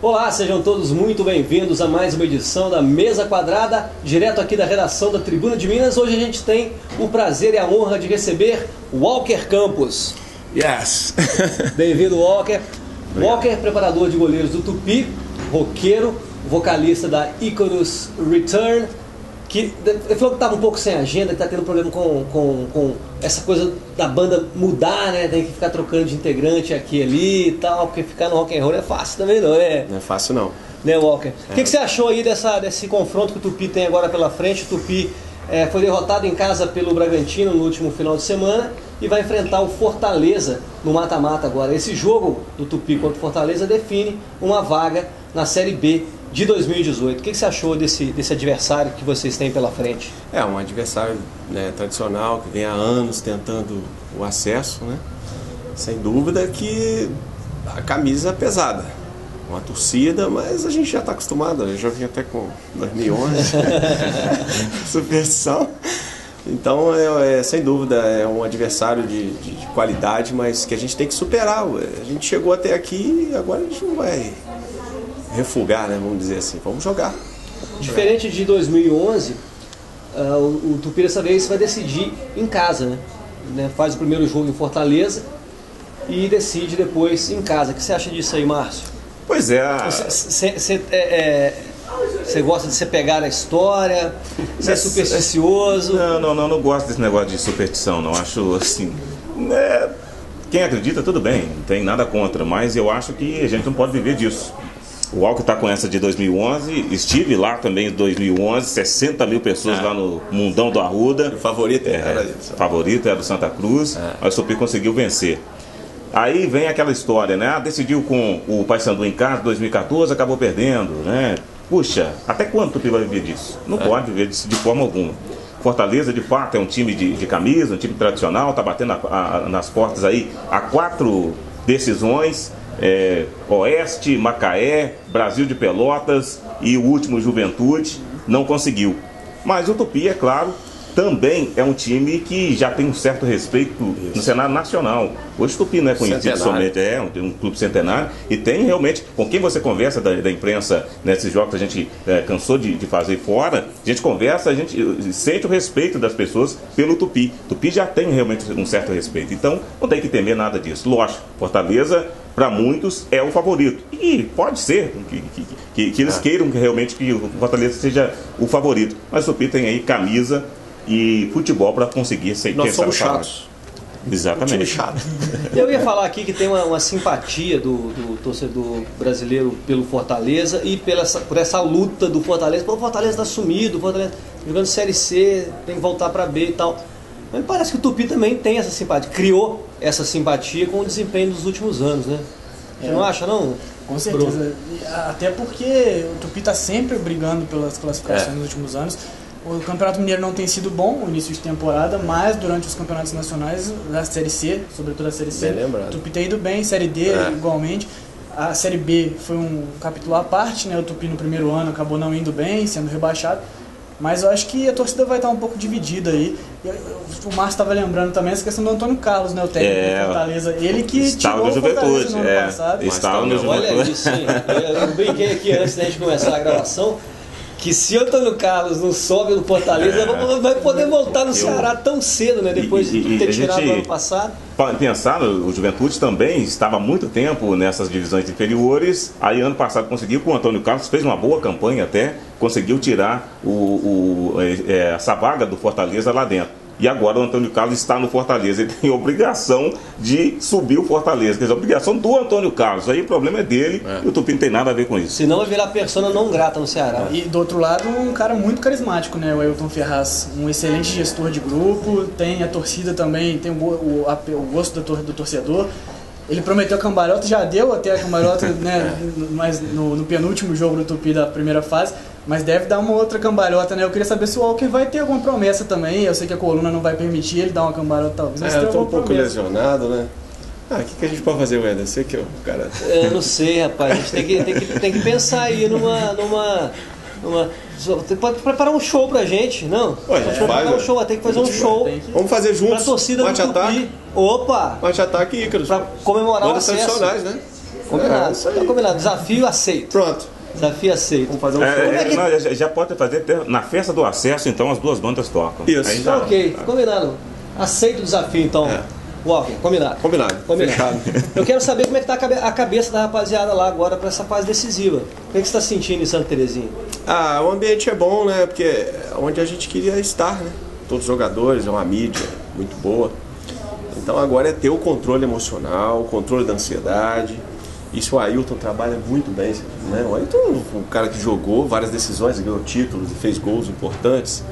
Olá, sejam todos muito bem-vindos a mais uma edição da Mesa Quadrada, direto aqui da redação da Tribuna de Minas. Hoje a gente tem o prazer e a honra de receber Walker Campos. Yes! Bem-vindo, Walker. Walker, preparador de goleiros do Tupi, roqueiro, vocalista da Icarus Return, que ele falou que estava um pouco sem agenda, que está tendo problema com essa coisa da banda mudar, né? Tem que ficar trocando de integrante aqui e ali e tal, porque ficar no rock and roll não é fácil também não, né? Não é fácil não. Né, Walker? O que você achou aí desse confronto que o Tupi tem agora pela frente? O Tupi foi derrotado em casa pelo Bragantino no último final de semana e vai enfrentar o Fortaleza no mata-mata agora. Esse jogo do Tupi contra o Fortaleza define uma vaga na Série B de 2018. O que você achou desse adversário que vocês têm pela frente? É um adversário, né, tradicional, que vem há anos tentando o acesso, né? Sem dúvida que a camisa é pesada. Uma torcida, mas a gente já está acostumado. Eu já vim até com 2011. Superstição. Então, sem dúvida, é um adversário de qualidade, mas que a gente tem que superar. A gente chegou até aqui e agora a gente não vai refugar, né, vamos dizer assim. Vamos jogar. Diferente de 2011, o Tupi dessa vez vai decidir em casa, né? Faz o primeiro jogo em Fortaleza e decide depois em casa. O que você acha disso aí, Márcio? Pois é. Você gosta de se pegar a história? Você é supersticioso? Não gosto desse negócio de superstição, não. Acho assim. Quem acredita, tudo bem, não tem nada contra, mas eu acho que a gente não pode viver disso. O Walker está com essa de 2011, estive lá também em 2011, 60 mil pessoas lá no Mundão do Arruda. O favorito era isso. Favorito era do Santa Cruz, mas o Tupi conseguiu vencer. Aí vem aquela história, né? Decidiu com o Paysandu em casa, 2014, acabou perdendo, né? Puxa, até quando o Tupi vai viver disso? Não pode viver disso de forma alguma. Fortaleza, de fato, é um time de camisa, um time tradicional, está batendo nas portas aí há 4 decisões. Oeste, Macaé, Brasil de Pelotas e o último Juventude, não conseguiu. Mas o Tupi, é claro, também é um time que já tem um certo respeito no cenário nacional. Hoje o Tupi não é conhecido somente, é um clube centenário, e tem realmente, com quem você conversa da imprensa nesses jogos que a gente cansou de fazer fora, a gente conversa, a gente sente o respeito das pessoas pelo Tupi. O Tupi já tem realmente um certo respeito, então não tem que temer nada disso. Lógico, Fortaleza, para muitos, é o favorito. E pode ser que eles queiram realmente que o Fortaleza seja o favorito. Mas o Tupi tem aí camisa e futebol para conseguir ser. Nós somos chatos. Exatamente. Um time chato. Eu ia falar aqui que tem uma simpatia do torcedor brasileiro pelo Fortaleza e por essa luta do Fortaleza. Pô, o Fortaleza está sumido, o Fortaleza jogando Série C, tem que voltar para B e tal. Mas parece que o Tupi também tem essa simpatia, criou essa simpatia com o desempenho dos últimos anos, né? Você não acha, não? Com certeza. Até porque o Tupi está sempre brigando pelas classificações nos últimos anos. O Campeonato Mineiro não tem sido bom no início de temporada, mas durante os campeonatos nacionais da Série C, sobretudo a Série C, o Tupi tem ido bem, Série D igualmente. A Série B foi um capítulo à parte, né? O Tupi no primeiro ano acabou não indo bem, sendo rebaixado. Mas eu acho que a torcida vai estar um pouco dividida aí. O Márcio estava lembrando também essa questão do Antônio Carlos, né? O técnico do Fortaleza. Ele que tirou o Fortaleza no ano passado. Estava no Juventude. Olha isso, hein? Eu brinquei aqui antes da gente começar a gravação que se o Antônio Carlos não sobe no Fortaleza, vai poder voltar no Ceará tão cedo, né? Depois de ter tirado o ano passado. Pensar, o Juventude também estava há muito tempo nessas divisões inferiores. Aí ano passado conseguiu, com o Antônio Carlos, fez uma boa campanha até, conseguiu tirar essa vaga do Fortaleza lá dentro. E agora o Antônio Carlos está no Fortaleza. Ele tem obrigação de subir o Fortaleza. Quer dizer, a obrigação do Antônio Carlos. Aí o problema é dele e o Tupi não tem nada a ver com isso. Senão vai virar persona não grata no Ceará. E do outro lado, um cara muito carismático, né? O Ailton Ferraz. Um excelente gestor de grupo. Tem a torcida também, tem o gosto do torcedor. Ele prometeu cambalhota, já deu até a cambalhota, né? Mas no penúltimo jogo do Tupi da primeira fase. Mas deve dar uma outra cambalhota, né? Eu queria saber se o Walker vai ter alguma promessa também. Eu sei que a coluna não vai permitir ele dar uma cambalhota, talvez. Mas eu tô um pouco lesionado, né? O que a gente pode fazer, Wender? Você que é o cara... Eu não sei, rapaz. A gente tem que pensar aí Você pode preparar um show pra gente, não? Ué, a gente preparar um show, vai ter que fazer um show. Vamos fazer juntos. Pra torcida do Tupi. Opa! Mate-ataque e Ícaros. Pra comemorar o acesso. Tradicionais, né? Combinado. Tá combinado. Desafio aceito. Pronto. Desafio aceito. Vamos fazer um show. Não, já pode fazer na festa do acesso, então as duas bandas tocam. Isso. Aí já, Ok, combinado. Aceito o desafio, então. Walker, combinado. Combinado. Fechado. Eu quero saber como é que tá a cabeça da rapaziada lá agora para essa fase decisiva. O que você está sentindo em Santa Terezinha? O ambiente é bom, né? Porque é onde a gente queria estar, né? Todos os jogadores, é uma mídia muito boa. Então agora é ter o controle emocional, o controle da ansiedade. Isso o Ailton trabalha muito bem, né? O Ailton é um cara que jogou várias decisões, ganhou títulos e fez gols importantes.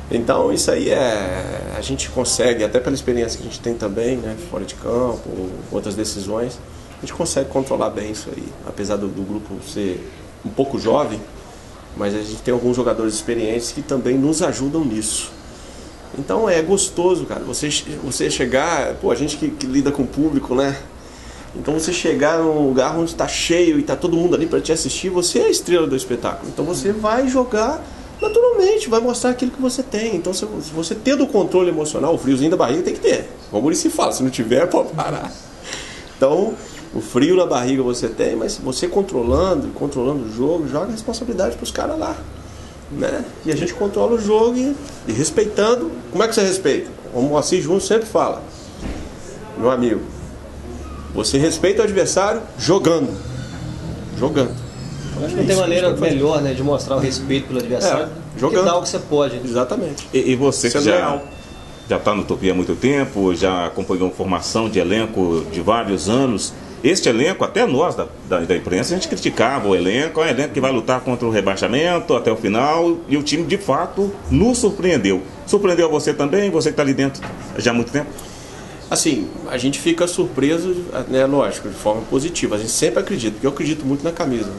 Então isso aí a gente consegue, até pela experiência que a gente tem também, né, fora de campo, outras decisões, a gente consegue controlar bem isso aí. Apesar do grupo ser um pouco jovem, mas a gente tem alguns jogadores experientes que também nos ajudam nisso. Então é gostoso, cara, você chegar, a gente que lida com o público, né? Então você chegar num lugar onde está cheio e está todo mundo ali para te assistir, você é a estrela do espetáculo. Então você vai jogar naturalmente, vai mostrar aquilo que você tem. Então, se você ter o controle emocional, o friozinho da barriga tem que ter. Como o Muricy fala, se não tiver, pode parar. Então, o frio na barriga você tem, mas você controlando o jogo, joga a responsabilidade para os caras lá. Né? E a gente controla o jogo e respeitando. Como é que você respeita? Como o Moacir Júnior sempre fala, meu amigo, você respeita o adversário jogando. Acho que não tem maneira melhor, né, de mostrar o respeito pelo adversário jogando. Que dá o que você pode. Exatamente. E você que leal. já está no Tupi há muito tempo, já acompanhou formação de elenco de vários anos. Este elenco, até nós da imprensa, a gente criticava o elenco. É um elenco que vai lutar contra o rebaixamento até o final. E o time, de fato, nos surpreendeu. Surpreendeu você também? Você que está ali dentro já há muito tempo? Assim, a gente fica surpreso, né, lógico, de forma positiva. A gente sempre acredita, porque eu acredito muito na camisa.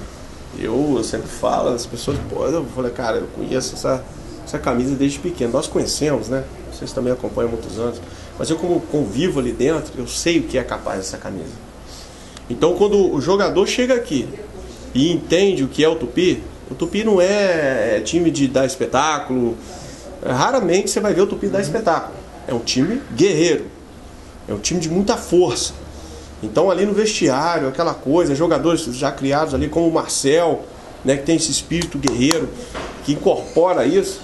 Eu sempre falo, as pessoas, eu falei, cara, eu conheço essa camisa desde pequeno. Nós conhecemos, né? Vocês também acompanham há muitos anos. Mas eu, como convivo ali dentro, eu sei o que é capaz dessa camisa. Então, quando o jogador chega aqui e entende o que é o Tupi não é time de dar espetáculo. Raramente você vai ver o Tupi dar espetáculo. É um time guerreiro. É um time de muita força. Então ali no vestiário, aquela coisa, jogadores já criados ali como o Marcel, né, que tem esse espírito guerreiro, que incorpora isso.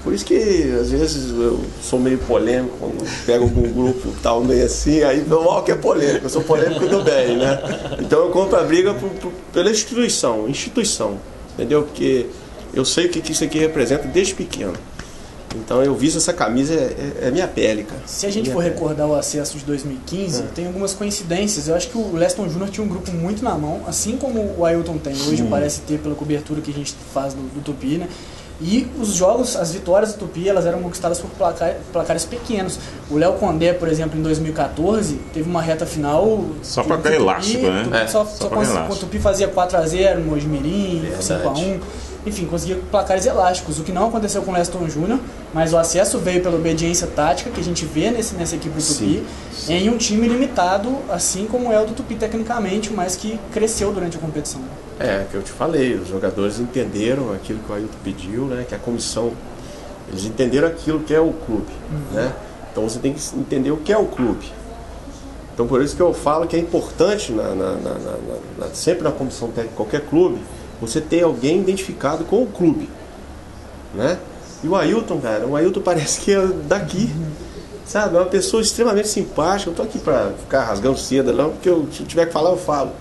Por isso que às vezes eu sou meio polêmico, quando pego algum grupo tal, meio assim, aí mal que é polêmico, eu sou polêmico do bem, né? Então eu compro a briga pela instituição, entendeu? Porque eu sei o que isso aqui representa desde pequeno. Então eu visto essa camisa, é minha pele, cara. Se a gente for recordar o acesso de 2015, tem algumas coincidências. Eu acho que o Leston Júnior tinha um grupo muito na mão, assim como o Ailton tem hoje, parece ter pela cobertura que a gente faz do Tupi, né? E os jogos, as vitórias do Tupi, elas eram conquistadas por placares pequenos. O Léo Condé, por exemplo, em 2014, teve uma reta final... Só placar elástico, né? O Tupi fazia 4x0 no Mojimirim, 5x1... Enfim, conseguia placares elásticos, o que não aconteceu com o Leston Júnior, mas o acesso veio pela obediência tática que a gente vê nessa equipe do Tupi, em um time limitado, assim como é o do Tupi tecnicamente, mas que cresceu durante a competição. Que eu te falei, os jogadores entenderam aquilo que o Ailton pediu, né, que a comissão, eles entenderam aquilo que é o clube, né? Então você tem que entender o que é o clube. Então por isso que eu falo que é importante, sempre na comissão técnica de qualquer clube, você ter alguém identificado com o clube, né? E o Ailton, cara, parece que é daqui, sabe? É uma pessoa extremamente simpática. Eu tô aqui pra ficar rasgando seda, não, porque se eu tiver que falar, eu falo,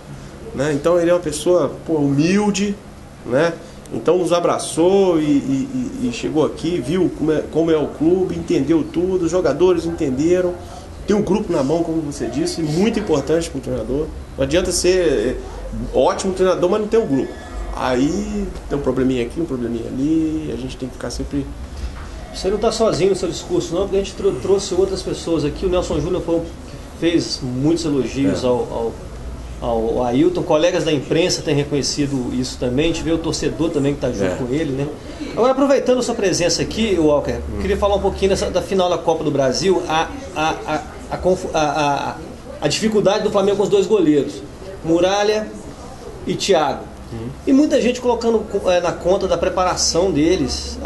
né? Então ele é uma pessoa, humilde, né? Então nos abraçou e chegou aqui, viu como é o clube, entendeu tudo, os jogadores entenderam. Tem um grupo na mão, como você disse, muito importante para o treinador. Não adianta ser ótimo treinador, mas não ter um grupo. Aí tem um probleminha aqui, um probleminha ali, a gente tem que ficar sempre... Você não está sozinho no seu discurso não, porque a gente trouxe outras pessoas aqui. O Nelson Júnior fez muitos elogios ao Ailton, colegas da imprensa têm reconhecido isso também, a gente vê o torcedor também que está junto com ele, né? Agora, aproveitando a sua presença aqui, Walker, queria falar um pouquinho da final da Copa do Brasil, a dificuldade do Flamengo com os dois goleiros, Muralha e Thiago. E muita gente colocando na conta da preparação deles,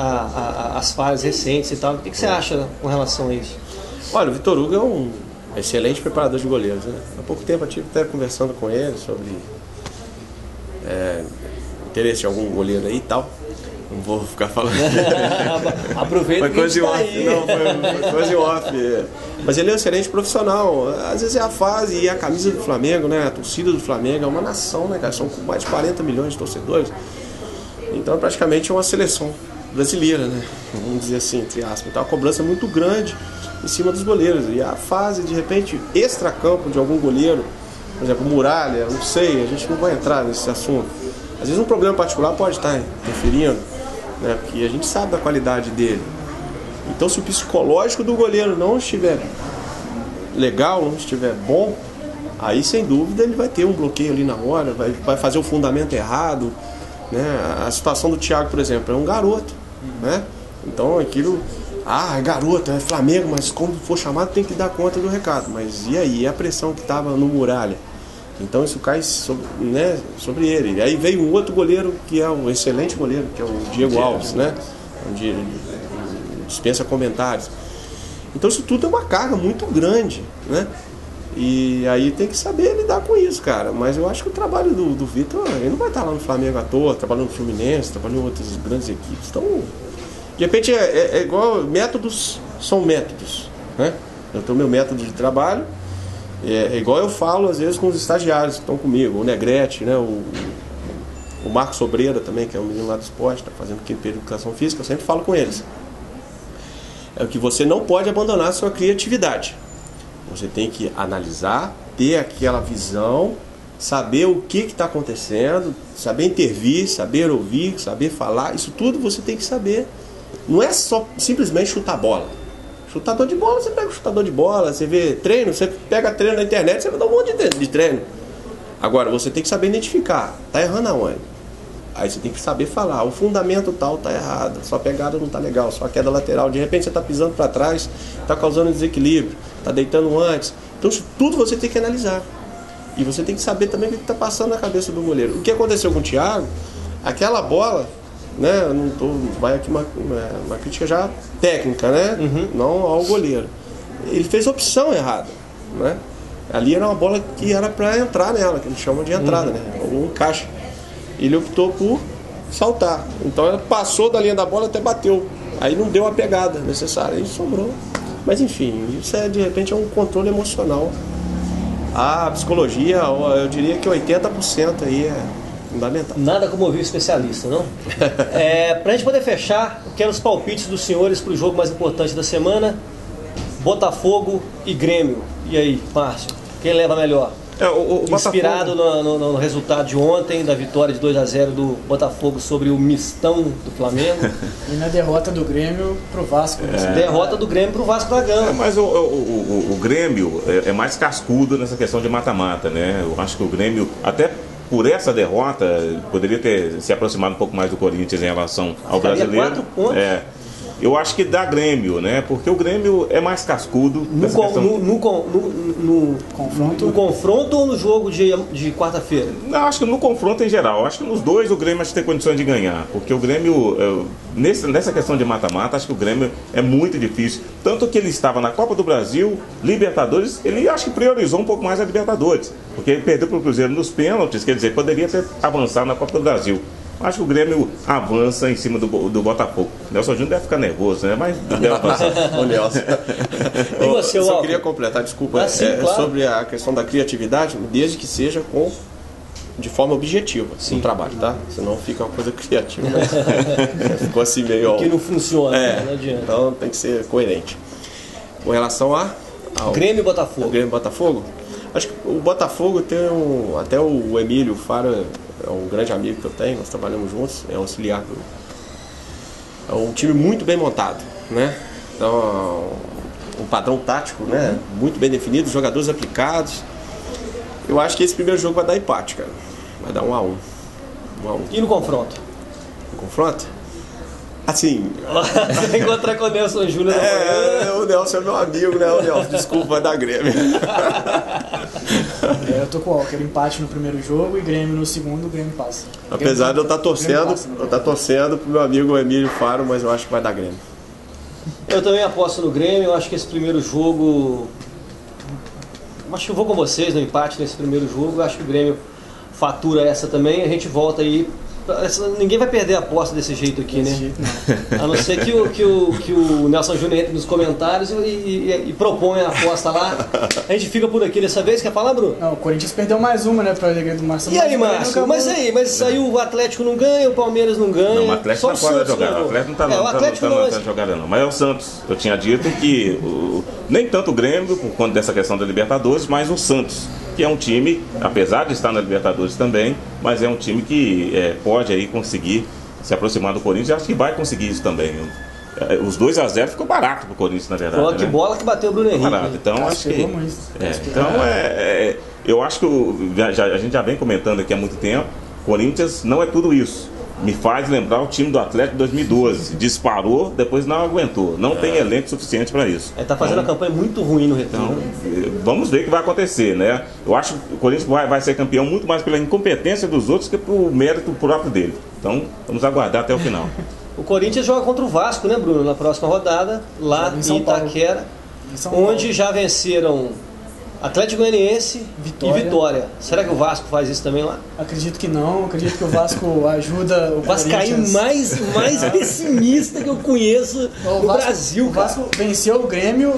as falhas recentes e tal. O que você acha com relação a isso? Olha, o Vitor Hugo é um excelente preparador de goleiros, né? Há pouco tempo eu estive até conversando com ele sobre interesse em algum goleiro aí e tal. Não vou ficar falando. Aproveita que coisa tá off. aí. Não, foi coisa off. Mas ele é um excelente profissional. Às vezes é a fase e a camisa do Flamengo, né? A torcida do Flamengo é uma nação, né, cara? São mais de 40 milhões de torcedores. Então praticamente é uma seleção brasileira, né? Vamos dizer assim, entre aspas. Então a cobrança é muito grande em cima dos goleiros. E a fase, de repente, extracampo de algum goleiro, por exemplo, Muralha, não sei, a gente não vai entrar nesse assunto. Às vezes um problema particular pode estar interferindo, né? Porque a gente sabe da qualidade dele. Então se o psicológico do goleiro não estiver legal, não estiver bom, aí sem dúvida ele vai ter um bloqueio ali na hora, vai fazer o fundamento errado, né? A situação do Thiago, por exemplo, é um garoto, né? Então aquilo, é garoto, é Flamengo, mas quando for chamado tem que dar conta do recado. Mas e aí? E a pressão que estava no Muralha? Então isso cai sobre ele. E aí veio um outro goleiro que é um excelente goleiro, que é o Diego Alves, né? Onde dispensa comentários. Então isso tudo é uma carga muito grande, né? E aí tem que saber lidar com isso, cara. Mas eu acho que o trabalho do Vitor, ele não vai estar lá no Flamengo à toa, trabalhando no Fluminense, trabalhando em outras grandes equipes. Então, de repente é igual, métodos são métodos, né? Eu tenho meu método de trabalho. É igual eu falo às vezes com os estagiários que estão comigo, o Negrete, né, o Marcos Sobreira também, que é um menino lá do esporte, está fazendo quinto período de educação física, eu sempre falo com eles. É que você não pode abandonar a sua criatividade. Você tem que analisar, ter aquela visão, saber o que está acontecendo, saber intervir, saber ouvir, saber falar, isso tudo você tem que saber. Não é só simplesmente chutar bola. Chutador de bola, você pega o chutador de bola, você vê treino, você pega treino na internet, você vai dar um monte de treino. Agora, você tem que saber identificar, tá errando aonde? Aí você tem que saber falar, o fundamento tal tá errado, sua pegada não tá legal, sua queda lateral, de repente você tá pisando para trás, tá causando desequilíbrio, tá deitando antes. Então isso tudo você tem que analisar. E você tem que saber também o que tá passando na cabeça do goleiro. O que aconteceu com o Thiago, aquela bola, né, vai aqui uma crítica já técnica, né? Não ao goleiro. Ele fez a opção errada, né? Ali era uma bola que era para entrar nela, que eles chamam de entrada, né? Ou encaixe. Ele optou por saltar. Então ela passou da linha da bola até bateu. Aí não deu a pegada necessária, aí sobrou. Mas enfim, isso de repente é um controle emocional. A psicologia, eu diria que 80% aí é fundamental. Nada como ouvir o especialista, não? Pra gente poder fechar, eu quero os palpites dos senhores para o jogo mais importante da semana: Botafogo e Grêmio. E aí, Márcio, quem leva melhor? Inspirado no resultado de ontem, da vitória de 2-0 do Botafogo sobre o mistão do Flamengo. E na derrota do Grêmio pro Vasco. Derrota do Grêmio pro Vasco da Gama. Mas o Grêmio é mais cascudo nessa questão de mata-mata, né? Eu acho que o Grêmio, até por essa derrota, poderia ter se aproximado um pouco mais do Corinthians em relação ao brasileiro. 4 pontos. Eu acho que dá Grêmio, né? Porque o Grêmio é mais cascudo. No confronto ou no jogo de quarta-feira? Não, acho que no confronto em geral. Acho que nos dois o Grêmio acho que tem condições de ganhar. Porque o Grêmio, nessa questão de mata-mata, acho que o Grêmio é muito difícil. Tanto que ele estava na Copa do Brasil, Libertadores, ele acho que priorizou um pouco mais a Libertadores. Porque ele perdeu para o Cruzeiro nos pênaltis, quer dizer, poderia ter avançado na Copa do Brasil. Acho que o Grêmio avança em cima do Botafogo. Nelson Júnior deve ficar nervoso, né? Mas deve avançar. Ô, Nelson. E você, eu só queria completar, desculpa, claro. sobre a questão da criatividade, desde que seja de forma objetiva no trabalho, tá? Senão fica uma coisa criativa, mas ficou assim meio... Que não funciona, não adianta. Então tem que ser coerente. Com relação ao Grêmio e Botafogo. Grêmio e Botafogo, acho que o Botafogo tem até o Emílio Fara, é um grande amigo que eu tenho, nós trabalhamos juntos, é um auxiliar. É um time muito bem montado, né? Então, um padrão tático, né? Muito bem definido, jogadores aplicados. Eu acho que esse primeiro jogo vai dar empate, cara. Vai dar 1-1. E no confronto? No confronto? Assim... Você vai encontrar com o Nelson Júnior. O Nelson é meu amigo, né? O Nelson, desculpa, vai dar Grêmio. Eu tô com o Walker, empate no primeiro jogo e Grêmio no segundo, o Grêmio passa. Apesar de eu estar torcendo pro meu amigo Emílio Faro, mas eu acho que vai dar Grêmio. Eu também aposto no Grêmio, eu acho que esse primeiro jogo... Acho que eu vou com vocês no empate nesse primeiro jogo, eu acho que o Grêmio fatura essa também, a gente volta aí. Ninguém vai perder a aposta desse jeito aqui, Desse né? jeito, não. A não ser que o Nelson Júnior entre nos comentários e propõe a aposta lá. A gente fica por aqui dessa vez. Quer falar, Bruno? Não, o Corinthians perdeu mais uma, né, pra alegria do Márcio. E aí, Márcio? Mas aí o Atlético não ganha, o Palmeiras não ganha. Não, o Atlético tá fora da jogada. O Atlético não tá na jogada, não. Mas é o Santos. Eu tinha dito que nem tanto o Grêmio, por conta dessa questão da Libertadores, mas o Santos, que é um time, apesar de estar na Libertadores também, mas é um time que pode aí conseguir se aproximar do Corinthians, e acho que vai conseguir isso também. Os 2-0 ficou barato pro Corinthians, na verdade. Pô, que bola que bateu o Bruno Henrique. Barato. Então acho que eu acho que a gente já vem comentando aqui há muito tempo, Corinthians não é tudo isso. Me faz lembrar o time do Atlético de 2012. Disparou, depois não aguentou. Não tem elenco suficiente para isso. Tá fazendo a campanha muito ruim no retorno. Então, vamos ver o que vai acontecer, né? Eu acho que o Corinthians vai ser campeão muito mais pela incompetência dos outros que pelo mérito próprio dele. Então, vamos aguardar até o final. O Corinthians joga contra o Vasco, né, Bruno? Na próxima rodada, lá em Itaquera, onde já venceram Atlético Goianiense e Vitória. Será que o Vasco faz isso também lá? Acredito que não. Acredito que o Vasco ajuda o Vascaíno mais pessimista que eu conheço no Brasil, cara. O Vasco venceu o Grêmio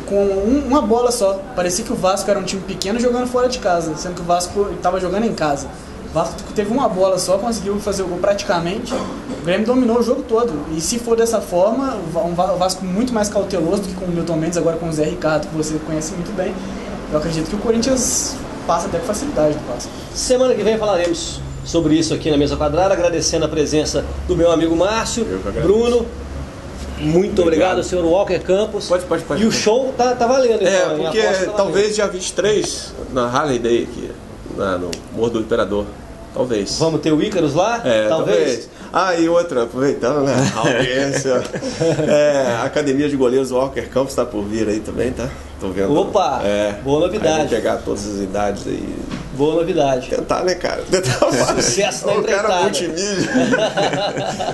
com uma bola só. Parecia que o Vasco era um time pequeno jogando fora de casa, sendo que o Vasco estava jogando em casa. O Vasco teve uma bola só, conseguiu fazer o gol praticamente. O Grêmio dominou o jogo todo. E se for dessa forma, o Vasco muito mais cauteloso do que com o Milton Mendes, agora com o Zé Ricardo, que você conhece muito bem. Eu acredito que o Corinthians passa até com facilidade do Vasco. Semana que vem falaremos sobre isso aqui na Mesa Quadrada, agradecendo a presença do meu amigo Márcio, Bruno. Muito obrigado, senhor Walker Campos. Pode. E o show tá valendo. Então, porque talvez dia 23, na Harley Day aqui, no Morro do Imperador. Talvez. Vamos ter o Ícaros lá? Talvez. E outra, aproveitando, né? A audiência. A Academia de Goleiros Walker Campos está por vir aí também, tá? Tô vendo. Opa! Boa novidade. Vamos pegar todas as idades aí. Boa novidade. Tentar, né, cara? Sucesso na empreitada. O cara multimídia.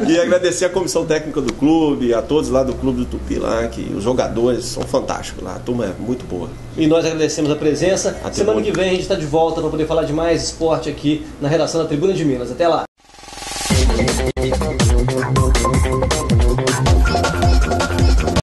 E agradecer a comissão técnica do clube, a todos lá do Clube do Tupi lá, que os jogadores são fantásticos lá, a turma é muito boa. E nós agradecemos a presença. Semana que vem a gente está de volta para poder falar de mais esporte aqui na redação da Tribuna de Minas. Até lá.